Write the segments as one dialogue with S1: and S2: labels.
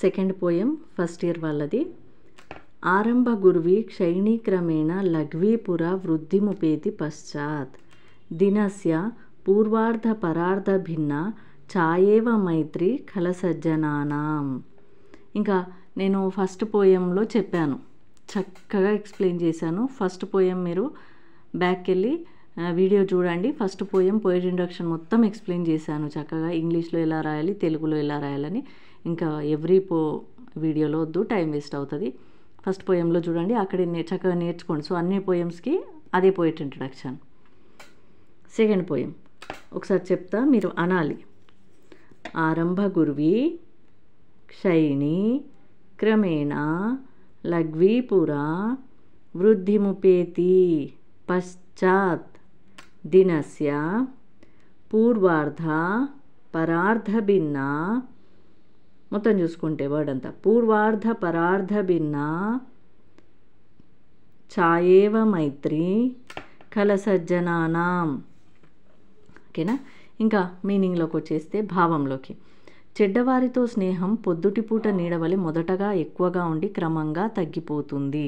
S1: Second poem first year వాళ్ళది. ఆరంభ గుర్వి క్షైణీక్రమేణ లఘ్వీపుర వృద్ధిముపేతి పశ్చాత్ దినస్య పూర్వార్ధ పరార్ధ భిన్న ఛాయేవ మైత్రి ఖలసజ్జనానాం. ఇంకా నేను ఫస్ట్ పోయంలో చెప్పాను, చక్కగా ఎక్స్ప్లెయిన్ చేశాను. ఫస్ట్ పోయం మీరు బ్యాక్కి వెళ్ళి వీడియో చూడండి. ఫస్ట్ పోయం పోయిట్ ఇంట్రడక్షన్ మొత్తం ఎక్స్ప్లెయిన్ చేశాను చక్కగా, ఇంగ్లీష్లో ఎలా రాయాలి, తెలుగులో ఎలా రాయాలని. ఇంకా ఎవ్రీ వీడియోలో వద్దు, టైం వేస్ట్ అవుతుంది. ఫస్ట్ పోయంలో చూడండి, అక్కడే చక్కగా నేర్చుకోండి. సో అన్ని పోయమ్స్కి అదే పోయిట్ ఇంట్రడక్షన్. సెకండ్ పోయం ఒకసారి చెప్తా, మీరు అనాలి. ఆరంభ గుర్వి క్షైణి క్రమేణ లఘ్వీపుర వృద్ధిముపేతి పశ్చాత్ దినస్య పూర్వార్ధ పరార్ధ భిన్న, మొత్తం చూసుకుంటే వర్డ్ అంతా, పూర్వార్ధ పరార్ధ భిన్న ఛాయేవ మైత్రి ఖలసజ్జనానాం. ఓకేనా. ఇంకా మీనింగ్లోకి వచ్చేస్తే భావంలోకి. చెడ్డవారితో స్నేహం పొద్దుటిపూట నీడవలె మొదటగా ఎక్కువగా ఉండి క్రమంగా తగ్గిపోతుంది.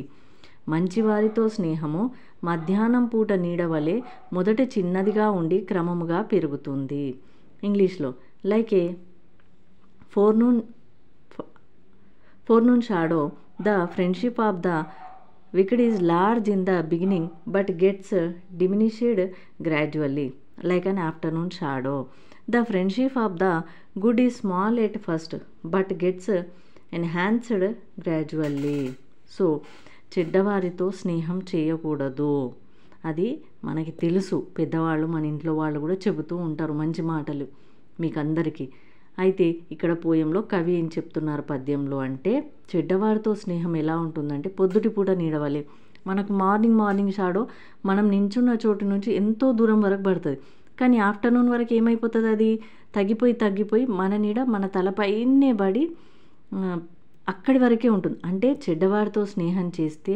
S1: మంచివారితో స్నేహము మధ్యాహ్నం పూట నీడవలె మొదట చిన్నదిగా ఉండి క్రమముగా పెరుగుతుంది. ఇంగ్లీష్లో like A forenoon shadow, the friendship of the wicked is large in the beginning but gets diminished gradually, like an afternoon shadow. The friendship of the good is small at first but gets enhanced gradually. So చెడ్డవారితో స్నేహం చేయకూడదు, అది మనకి తెలుసు. పెద్దవాళ్ళు, మన ఇంట్లో వాళ్ళు కూడా చెబుతూ ఉంటారు మంచి మాటలు మీకు అందరికీ. అయితే ఇక్కడ పోయంలో కవి ఏం చెప్తున్నారు పద్యంలో అంటే, చెడ్డవారితో స్నేహం ఎలా ఉంటుందంటే పొద్దుటిపూట నీడవలే. మనకు మార్నింగ్ షాడో మనం నించున్న చోటు నుంచి ఎంతో దూరం వరకు పడుతుంది, కానీ ఆఫ్టర్నూన్ వరకు ఏమైపోతుంది, అది తగ్గిపోయి మన నీడ మన తలపైనే పడి అక్కడి వరకే ఉంటుంది. అంటే చెడ్డవారితో స్నేహం చేస్తే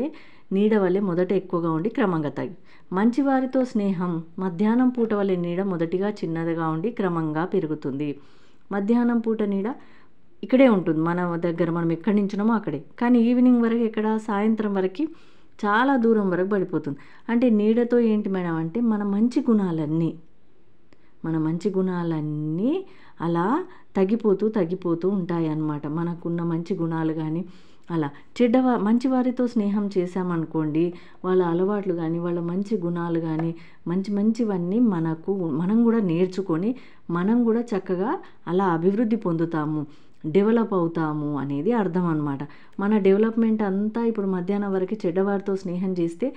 S1: నీడ వల్లే మొదట ఎక్కువగా ఉండి క్రమంగా తగ్గి, మంచివారితో స్నేహం మధ్యాహ్నం పూట వల్లే నీడ మొదటిగా చిన్నదిగా ఉండి క్రమంగా పెరుగుతుంది. మధ్యాహ్నం పూట నీడ ఇక్కడే ఉంటుంది మన దగ్గర, మనం ఎక్కడి నుంచున్నామో అక్కడే, కానీ ఈవినింగ్ వరకు ఎక్కడ, సాయంత్రం వరకు చాలా దూరం వరకు పడిపోతుంది. అంటే నీడతో ఏంటి మేడం అంటే మన మంచి గుణాలన్నీ అలా తగ్గిపోతూ ఉంటాయి అన్నమాట. మనకున్న మంచి గుణాలు కానీ అలా మంచివారితో స్నేహం చేశామనుకోండి, వాళ్ళ అలవాట్లు కానీ వాళ్ళ మంచి గుణాలు కానీ మంచివన్నీ మనం కూడా నేర్చుకొని మనం కూడా చక్కగా అలా అభివృద్ధి పొందుతాము, డెవలప్ అవుతాము అనేది అర్థం అన్నమాట. మన డెవలప్మెంట్ అంతా ఇప్పుడు మధ్యాహ్నం వరకు చెడ్డవారితో స్నేహం చేస్తే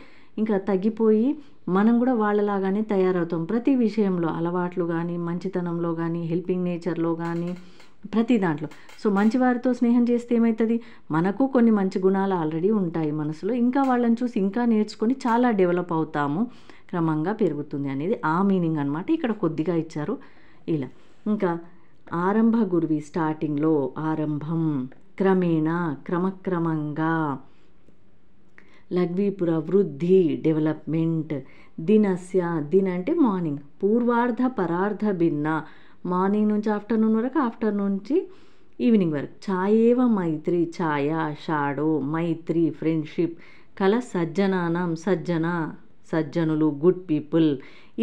S1: ఇంకా తగ్గిపోయి మనం కూడా వాళ్ళలాగానే తయారవుతాం ప్రతి విషయంలో, అలవాట్లు కానీ మంచితనంలో కానీ హెల్పింగ్ నేచర్లో కానీ ప్రతి దాంట్లో. సో మంచివారితో స్నేహం చేస్తే ఏమవుతుంది, మనకు కొన్ని మంచి గుణాలు ఆల్రెడీ ఉంటాయి మనసులో, ఇంకా వాళ్ళని చూసి ఇంకా నేర్చుకొని చాలా డెవలప్ అవుతాము, క్రమంగా పెరుగుతుంది అనేది ఆ మీనింగ్ అనమాట. ఇక్కడ కొద్దిగా ఇచ్చారు ఇలా. ఇంకా ఆరంభ గుర్వి స్టార్టింగ్లో ఆరంభం, క్రమేణ క్రమక్రమంగా, లఘ్వీపుర వృద్ధి డెవలప్మెంట్, దినస్య దిన అంటే మార్నింగ్, పూర్వార్ధ పరార్ధ భిన్న మార్నింగ్ నుంచి ఆఫ్టర్నూన్ వరకు, ఆఫ్టర్నూన్ నుంచి ఈవినింగ్ వరకు, ఛాయేవ మైత్రి ఛాయ షాడో, మైత్రి ఫ్రెండ్షిప్, కల సజ్జనానం సజ్జనులు గుడ్ పీపుల్.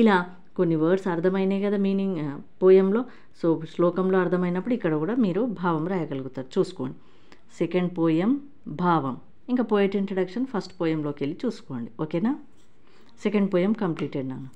S1: ఇలా కొన్ని వర్డ్స్ అర్థమైనాయి కదా మీనింగ్ పోయంలో. సో శ్లోకంలో అర్థమైనప్పుడు ఇక్కడ కూడా మీరు భావం రాయగలుగుతారు, చూసుకోండి. సెకండ్ పోయం భావం. ఇంకా పోయిట్ ఇంట్రడక్షన్ ఫస్ట్ పోయంలోకి వెళ్ళి చూసుకోండి. ఓకేనా. సెకండ్ పోయం కంప్లీటెడ్ నాన్న.